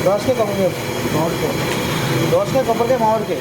దోసకాయ కొబ్బరికాయ మామిడికాయ, దోసకాయ కొబ్బరికాయ మామిడికాయ.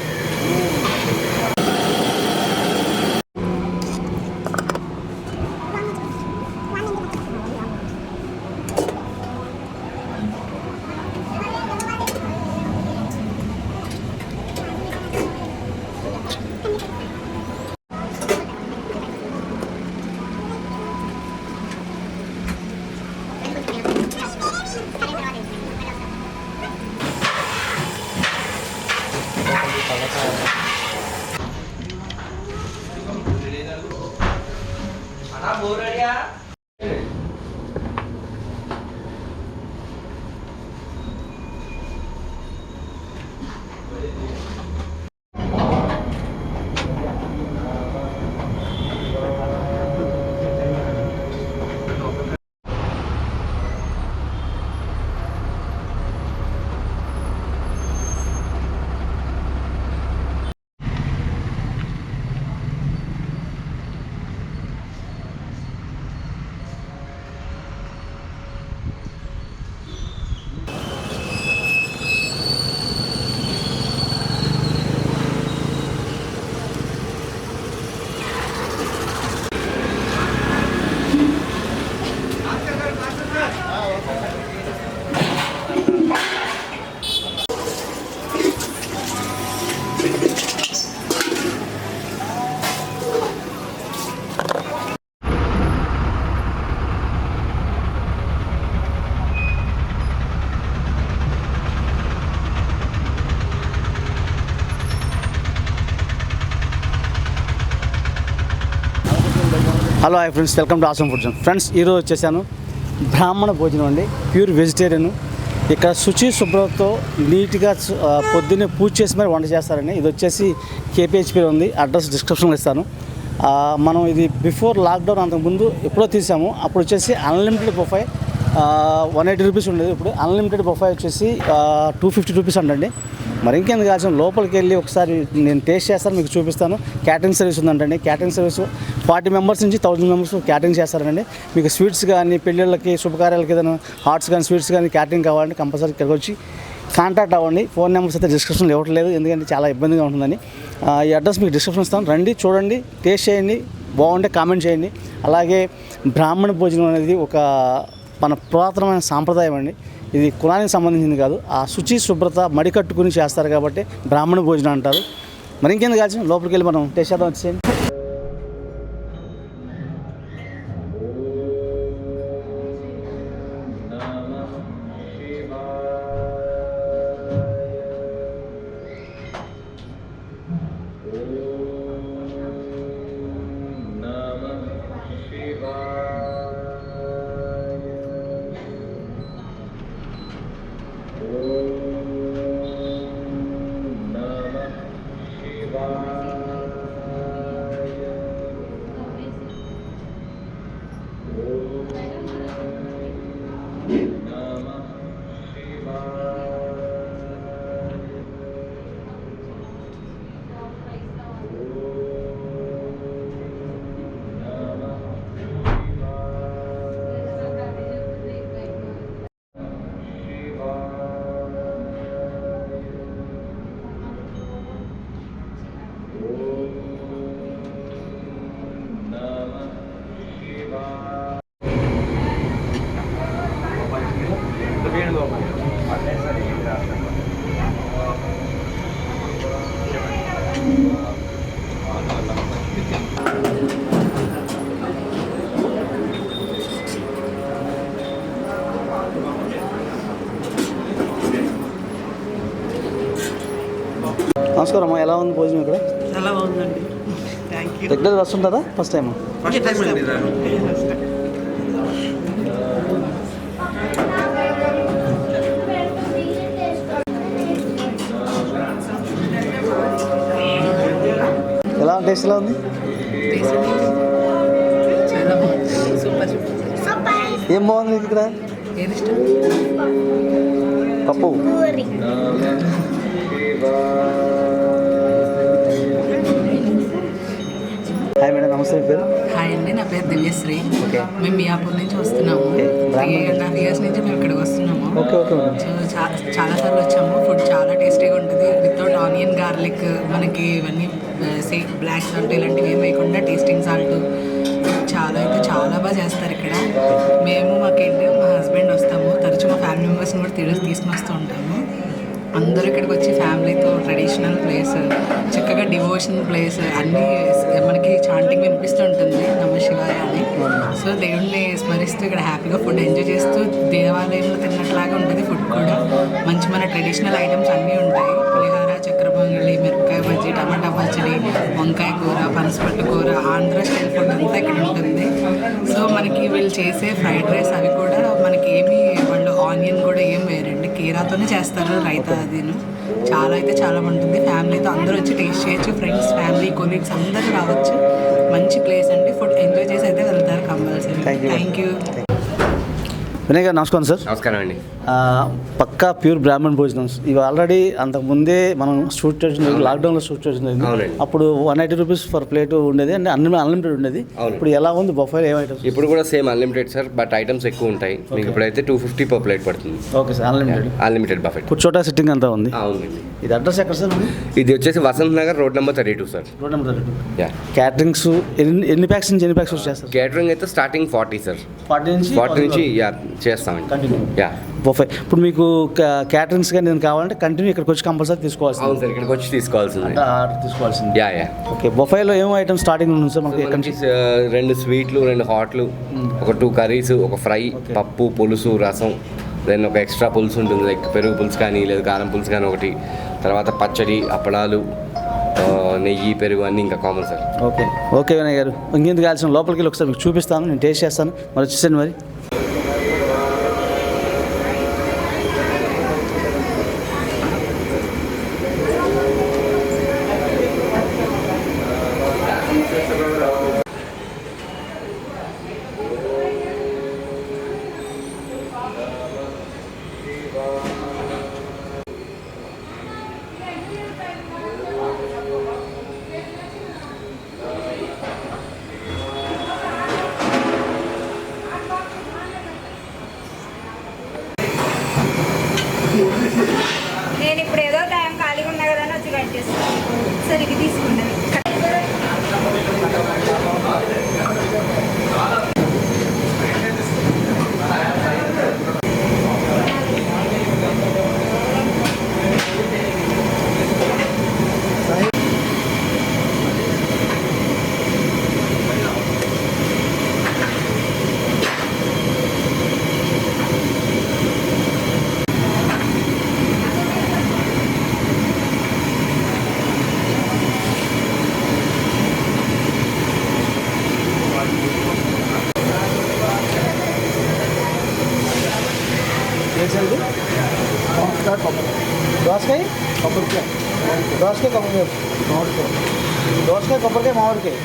Hello hi friends, welcome to awesome food zone. Friends, ఈరోజు వచ్చేసాను బ్రాహ్మణ భోజనం అండి, ప్యూర్ వెజిటేరియన్. ఇక్కడ శుచి శుభ్రతతో నీట్గా పొద్దున్నే పూజ చేసి మరి వంట చేస్తారండి. ఇది వచ్చేసి కేపీహెచ్పీలో ఉంది, అడ్రస్ డిస్క్రిప్షన్లో ఇస్తాను. మనం ఇది బిఫోర్ లాక్డౌన్ అంతకుముందు ఎప్పుడో తీసాము. అప్పుడు వచ్చేసి అన్లిమిటెడ్ బొఫాయ్ 180 రూపీస్ ఉండేది. ఇప్పుడు అన్లిమిటెడ్ బొఫాయ్ వచ్చేసి 250 రూపీస్ అంటండి. మరి ఇంకెందుకు కాల్సిన లోపలికి వెళ్ళి ఒకసారి నేను టేస్ట్ చేస్తాను, మీకు చూపిస్తాను. క్యాటరింగ్ సర్వీస్ ఉందంటండి. క్యాటరింగ్ సర్వీస్ 40 మెంబర్స్ నుంచి 1000 మెంబర్స్ క్యాటరింగ్ చేస్తారండి. మీకు స్వీట్స్ కానీ, పెళ్ళిళ్ళకి, శుభకార్యాలకి ఏదైనా హాట్స్ కానీ, స్వీట్స్ కానీ క్యాటరింగ్ కావాలంటే కంపల్సరీ ఇక్కడికి వచ్చి కాంటాక్ట్ అవ్వండి. ఫోన్ నెంబర్స్ అయితే డిస్క్రిప్షన్లో ఇవ్వట్లేదు, ఎందుకంటే చాలా ఇబ్బందిగా ఉంటుందని. ఈ అడ్రస్ మీకు డిస్క్రిప్షన్ ఇస్తాను. రండి, చూడండి, టేస్ట్ చేయండి, బాగుంటే కామెంట్ చేయండి. అలాగే బ్రాహ్మణ భోజనం అనేది ఒక మన పురాతనమైన సాంప్రదాయం అండి. ఇది కులానికి సంబంధించింది కాదు. ఆ శుచి శుభ్రత మడికట్టుకుని చేస్తారు కాబట్టి బ్రాహ్మణ భోజనం అంటారు. మరి ఇంకెందుకు కాల్సి లోపలికి వెళ్ళి మనం టేస్ట్ చేద్దాం. వచ్చేయండి. నమస్కారం అమ్మా, ఎలా ఉంది భోజనం ఇక్కడ? చాలా బాగుందండి. Thank you. రెగ్యులర్ వస్తుంటుందా? First time? ఫస్ట్ టైం అండి. ఎలా టేస్ట్ ఎలా ఉంది? చాలా బాగుంది, సూపర్. ఏం బాగుంది ఇక్కడ? ఏది ఇష్టం? పప్పు. హాయ్ మేడం, నమస్తే. మీ పేరు? హాయ్ అండి, నా పేరు దివ్యశ్రీ. ఓకే. మేము మియాపూర్ నుంచి వస్తున్నాము. ఓకే. 3.5 years నుంచి మేము ఇక్కడికి వస్తున్నాము. Okay okay madam. సో చాలాసార్లు వచ్చాము. ఫుడ్ చాలా టేస్టీగా ఉంటుంది. వితౌట్ ఆనియన్, గార్లిక్, మనకి ఇవన్నీ బ్లాక్ సాల్ట్ ఇలాంటివి ఏం వేయకుండా టేస్టింగ్ సాల్ట్ చాలా బాగా చేస్తారు ఇక్కడ. మేము మా కిడ్, మా హస్బెండ్ వస్తాము. తరచూ మా ఫ్యామిలీ మెంబర్స్ని కూడా తీసుకుని వస్తూ ఉంటాము. అందరూ ఇక్కడికి వచ్చి ఫ్యామిలీతో ట్రెడిషనల్ ప్లేస్, చక్కగా డివోషనల్ ప్లేస్, అన్నీ మనకి చాంటింగ్ వినిపిస్తూ ఉంటుంది నమ శివాయ అని. సో దేవుణ్ణి స్మరిస్తూ ఇక్కడ హ్యాపీగా ఫుడ్ ఎంజాయ్ చేస్తూ దేవాలయంలో తిన్నట్లాగా ఉంటుంది. ఫుడ్ కూడా మంచి మన ట్రెడిషనల్ ఐటమ్స్ అన్నీ ఉంటాయి. పులిహోర, చక్కెర పొంగలి, మిరపకాయ బజ్జీ, టమాటా పచ్చడి, వంకాయ కూర, పనసపట్టు కూర, ఆంధ్ర స్టైల్ ఫుడ్ అంతా ఇక్కడ ఉంటుంది. సో మనకి వీళ్ళు చేసే ఫ్రైడ్ రైస్ అవి కూడా మనకి వాళ్ళు ఆనియన్ కూడా ఏం వేరండి, కీరాతోనే చేస్తారు. రైతా అదిను చాలా బాగుంటుంది. ఫ్యామిలీతో అందరూ వచ్చి టేస్ట్ చేయొచ్చు. ఫ్రెండ్స్, ఫ్యామిలీ, కొలీగ్స్ అందరూ రావచ్చు. మంచి ప్లేస్ అండి. ఫుడ్ ఎంజాయ్ చేసి అయితే వెళ్తారు కంపల్సరీ. Thank you. వినయ్ గారు నమస్కారం సార్. నమస్కారం అండి. పక్కా ప్యూర్ బ్రాహ్మణ్ భోజనం. ఇవి ఆల్రెడీ అంతకుముందే మనం షూట్ చేసిన లాక్డౌన్లో షూట్ చేసింది. అప్పుడు 180 రూపీస్ ఫర్ ప్లేట్ ఉండేది అంటే అన్లిమిటెడ్ ఉండేది. ఇప్పుడు ఎలా ఉంది బఫే? ఏం ఐటమ్స్? ఇప్పుడు కూడా same unlimited sir, but items ఎక్కువ ఉంటాయి. మీకు ఇప్పుడైతే 250 per plate పడుతుంది. Okay sir, unlimited buffet. కూర్చోటా సిట్టింగ్ అంతా ఉంది. అవునండి. ఇది అడ్రస్ ఎక్కడ సార్? ఇది వచ్చేసి Vasant Nagar, road number 32 sir. Road number 32. Yeah. Caterings ఎన్ని ప్యాక్స్ నుంచి ఎన్ని ప్యాక్స్ చేస్తారు? కేటరింగ్ అయితే స్టార్టింగ్ 40 సార్. 40 నుంచి యా చేస్తామండి. కంటిన్యూ. యా. బఫే. ఇప్పుడు మీకు క్యాటరింగ్స్ కానీ నేను కావాలంటే కంటిన్యూ ఇక్కడికి వచ్చి కంపల్సరీ తీసుకోవాల్సింది. అవును సార్, ఇక్కడికి వచ్చి తీసుకోవాల్సింది. ఆర్డర్ తీసుకోవాల్సింది. యా. ఓకే. బఫేలో ఏమో ఐటమ్ స్టార్టింగ్ ఉంది సార్ మనకి? ఎక్కడి నుంచి? 2 స్వీట్లు, 2 హాట్లు, ఒక 2 కర్రీస్, ఒక ఫ్రై, పప్పు, పులుసు, రసం, దెన్ ఒక ఎక్స్ట్రా పులుసు ఉంటుంది, లైక్ పెరుగు పులుసు కానీ లేదా కారం పులుసు కానీ ఒకటి, తర్వాత పచ్చడి, అప్పడాలు, నెయ్యి, పెరుగు అన్నీ ఇంకా common sir. Okay okay Vinay గారు, ఇంకెందుకు కాల్సిన లోపలికి వెళ్ళి ఒకసారి మీకు చూపిస్తాను, నేను టేస్ట్ చేస్తాను. మరి వచ్చేసాను మరి. నేను ఇప్పుడు ఏదో టైం ఖాళీగా ఉన్నా కదా అని వచ్చి కట్ చేస్తాను. సరే ఇది తీసుకున్నాను. దోసకాయ కొబ్బరికాయ, దోసకాయ కొబ్బరికాయ, మామిడికాయ, దోసకాయ కొబ్బరికాయ, మామిడికాయ.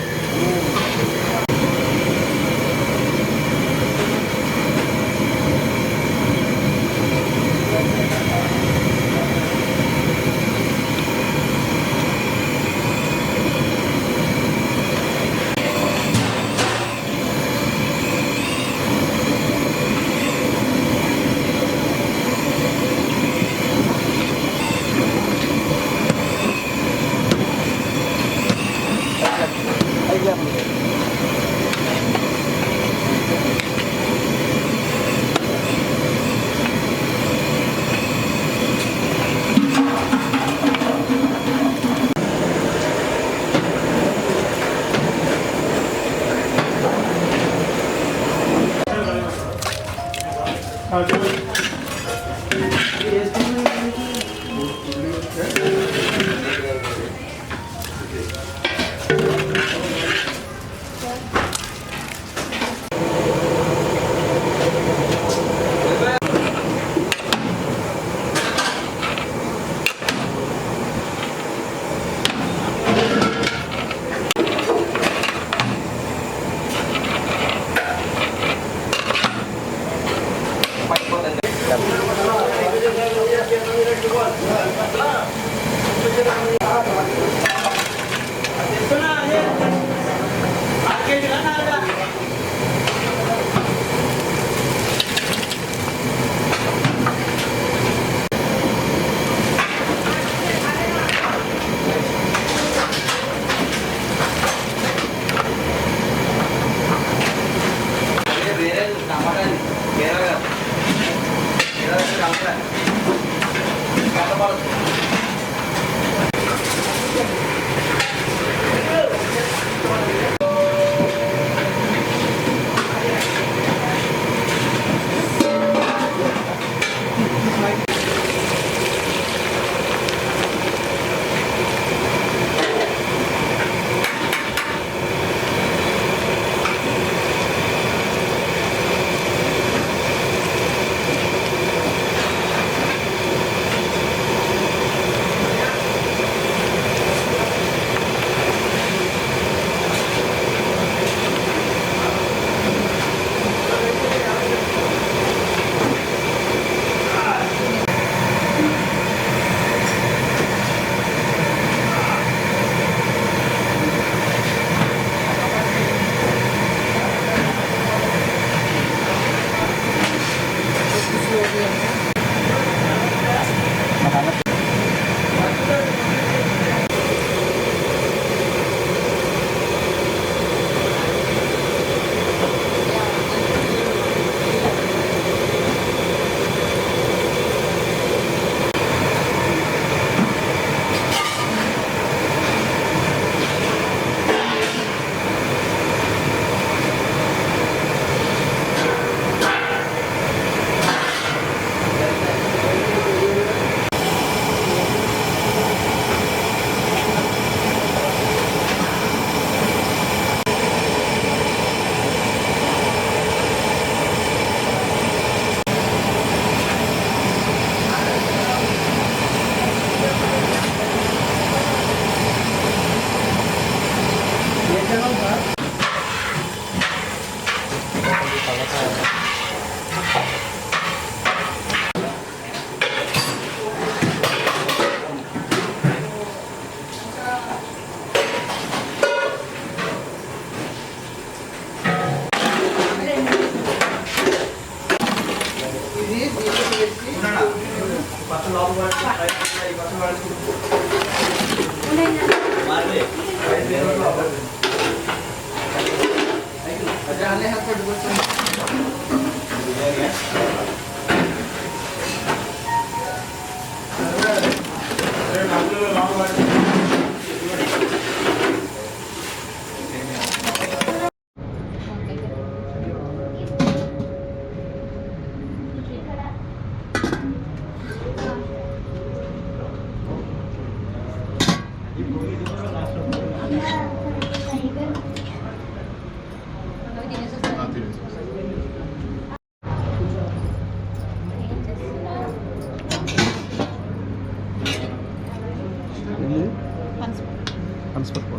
పనసపట్టు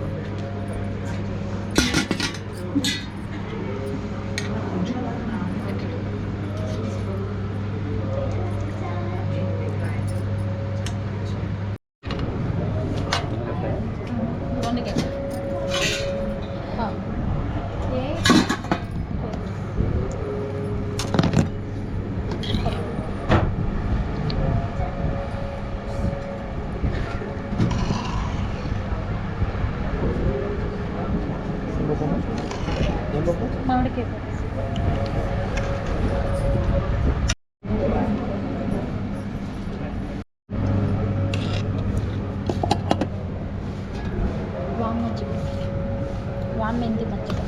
మామిడికాయ వామ్ మజ్జిగ వామ్ మెంతి మజ్జిగ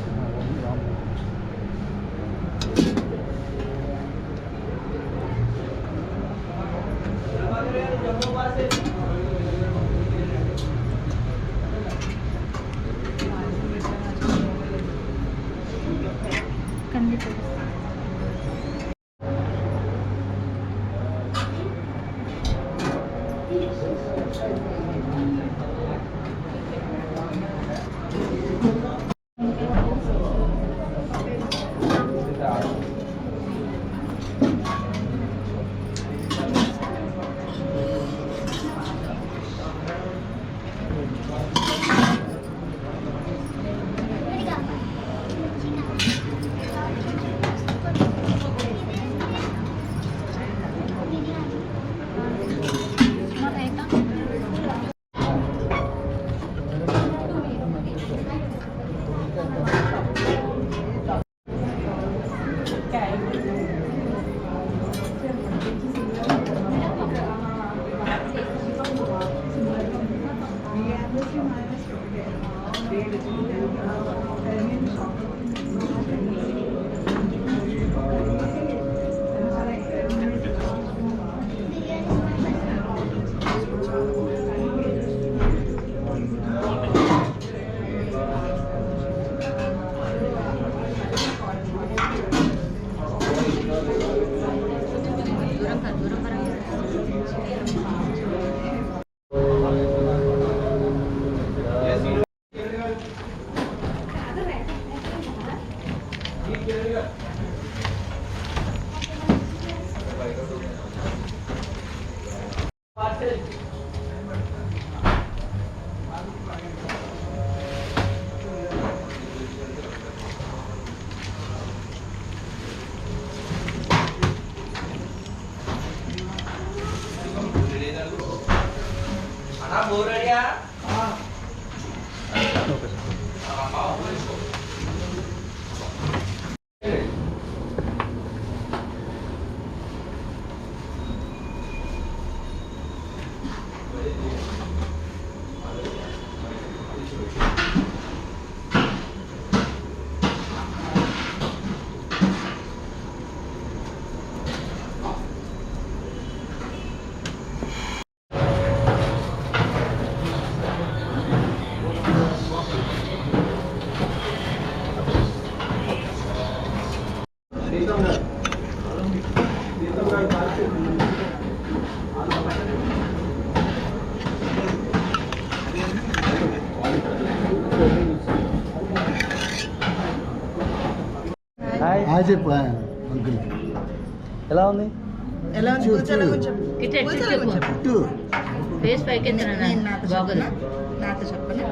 కందిపప్పు హాయ్ आज अंकुल ఎలా ఉంది? ఎలా ఉంది? కూర్చోలే కొంచెం. కూర్చోలే కొంచెం. टू ఫేస్ పైకి నేను నాతో చెప్పనా? నాతో చెప్పనా?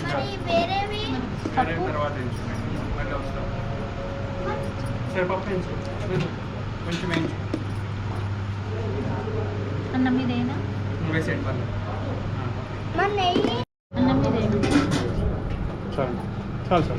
మరి వేరేవి అన్నం మీదేనా మరి నెయ్యి అన్నం మీదేనా చాలు చాలు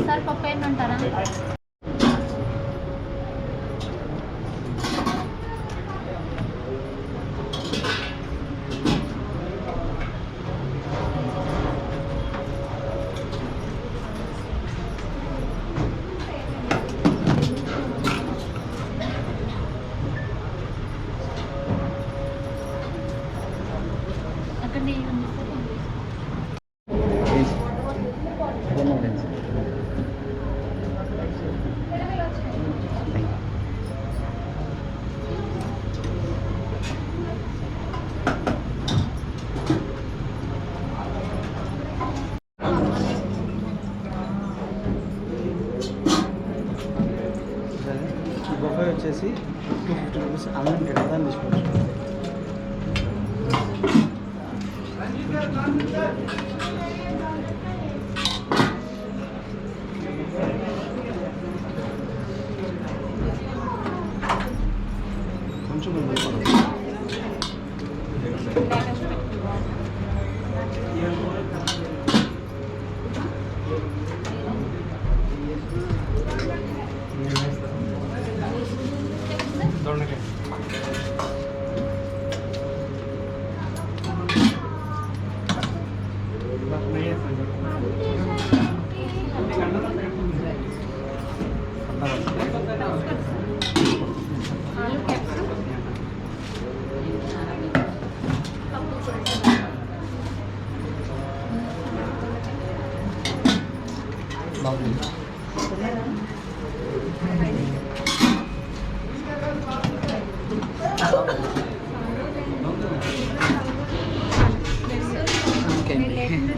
సార్ పప్పు ఏంటంటారా? అక్కడ నెయ్యి ఉంది సార్. బొఫే వచ్చేసి 250 రూపీస్ అన్లిమిటెడ్ కదా తీసుకోవచ్చు. కొంచెం దొండకాయ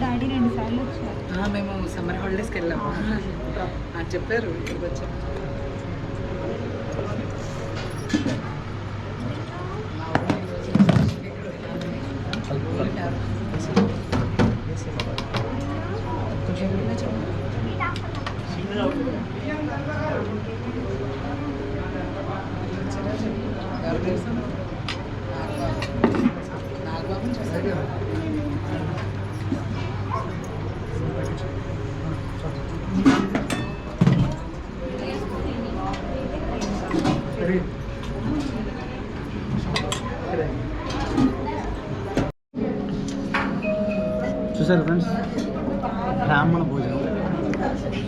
డాడీ 2 సార్లు వచ్చారు. మేము సమ్మర్ హాలిడేస్కి వెళ్ళాము. చెప్పారు ఇక్కడికి వచ్చాము. నాగబాబు చూసారు. చూసారు ఫ్రెండ్స్, బ్రాహ్మణ భోజనం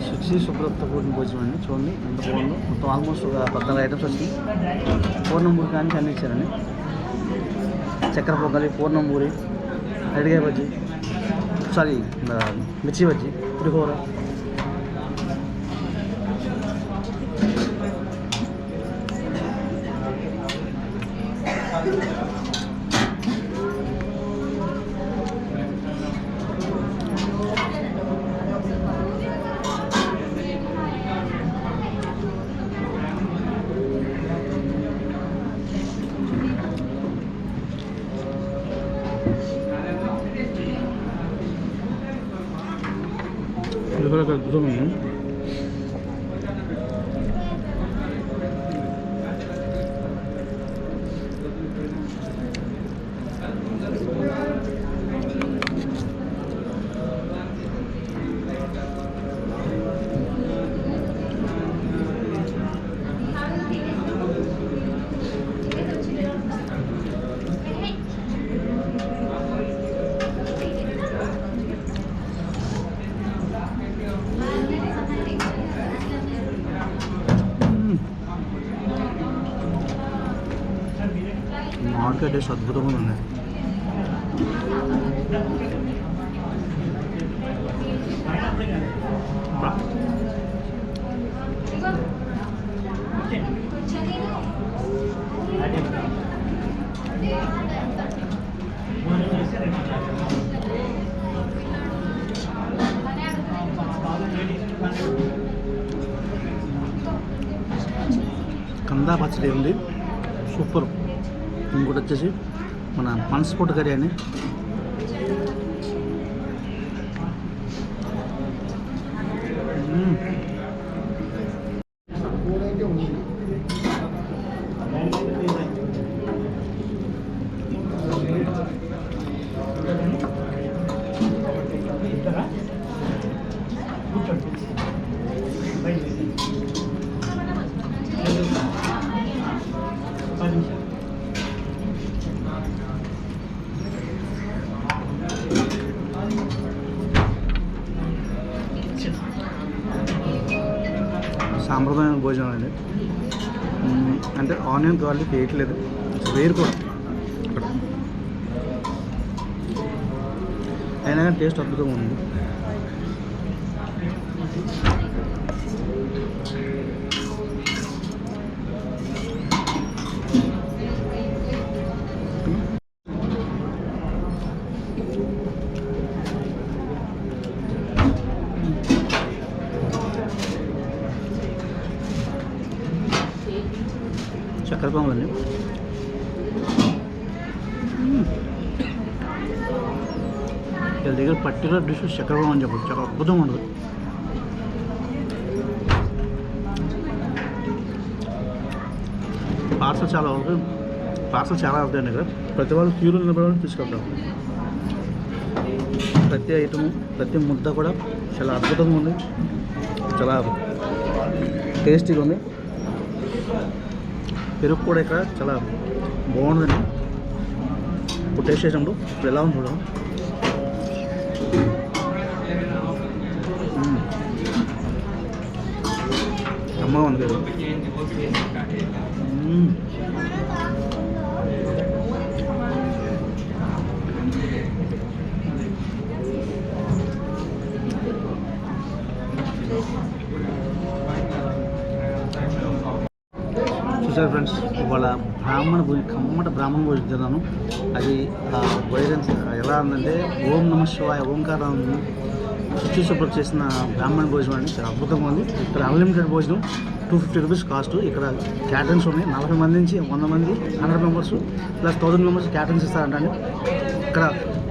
శుచి శుభ్రత కూడిన భోజనం అండి. చూడండి ఎంత బాగుందో. మొత్తం ఆల్మోస్ట్ ఒక 14 ఐటమ్స్ వచ్చినాయి. పూర్ణంబూరి కానీ అన్నీ ఇచ్చారండి. చక్కెర పొంగలి, పూర్ణంబూరి, అరటికాయ బజ్జీ, సారీ మిర్చి బజ్జీ, పులిహోర, పులిహోర అద్భుతమైన మామిడికాయ టేస్ట్ అద్భుతంగా ఉంది. కందా పచ్చడి ఉంది, సూపర్. ఇంకోటి వచ్చేసి మన పనసపొట్టు కర్రీ అని, సాంప్రదాయ భోజనం అండి. అంటే ఆనియన్ గార్లిక్ వేయట్లేదు, వేరు కూడా అక్కడ. అయినా కానీ టేస్ట్ అద్భుతంగా ఉంది. చక్కెర పొంగలండి. వీళ్ళ దగ్గర పర్టికులర్ డిష్ చక్కెర పొంగల్ అని చెప్పచ్చు. చాలా అద్భుతంగా ఉండదు. పార్సల్ చాలా అవుతాయండి ఇక్కడ. ప్రతి వాళ్ళు క్యూలో నిలబడి తీసుకెళ్తాం. ప్రతి ఐటము, ప్రతి ముద్ద కూడా చాలా అద్భుతంగా ఉంది, చాలా టేస్టీగా ఉంది. పెరుగు కూడా ఇక్కడ చాలా బాగుందండి. ఇప్పుడు టేస్ట్ చేసినప్పుడు ఇప్పుడు ఎలా ఉంది చూద్దాం. అమ్మగా ఉంది పెరుగు. చూసారు ఫ్రెండ్స్, ఇవాళ కమ్మట బ్రాహ్మణ భోజనం తిన్నాను. అది భోజనం ఎలా ఉందంటే ఓం నమ శివాయ ఓంకారం శుచి శుభ్రం చేసిన బ్రాహ్మణ భోజనం అండి. చాలా అద్భుతంగా ఉంది. ఇక్కడ అన్లిమిటెడ్ భోజనం 250 రూపీస్ కాస్ట్. ఇక్కడ క్యాటరింగ్స్ ఉన్నాయి. 40 మంది నుంచి 100 మంది 100 మెంబర్స్ ప్లస్ 1000 మెంబర్స్ క్యాటరింగ్స్ ఇస్తారంటండి. ఇక్కడ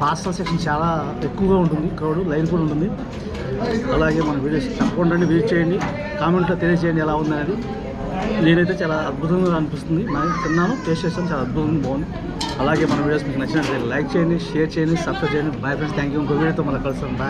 పార్సల్ సెక్షన్ చాలా ఎక్కువగా ఉంటుంది, క్రౌడ్ లైన్ కూడా ఉంటుంది. అలాగే మన వీడియోస్ తప్పకుండా విజిట్ చేయండి, కామెంట్లో తెలియజేయండి ఎలా ఉందనేది. నేనైతే చాలా అద్భుతంగా అనిపిస్తుంది. నాకు తిన్నాను, టేస్ట్ చేస్తాను, చాలా అద్భుతంగా బాగుంది. అలాగే మన వీడియోస్ మీకు నచ్చినట్లయితే లైక్ చేయండి, షేర్ చేయండి, సబ్స్క్రైబ్ చేయండి. Bye friends, thank you. ఇంకో వీడియోతో మళ్ళీ కలుస్తాం. బాయ్.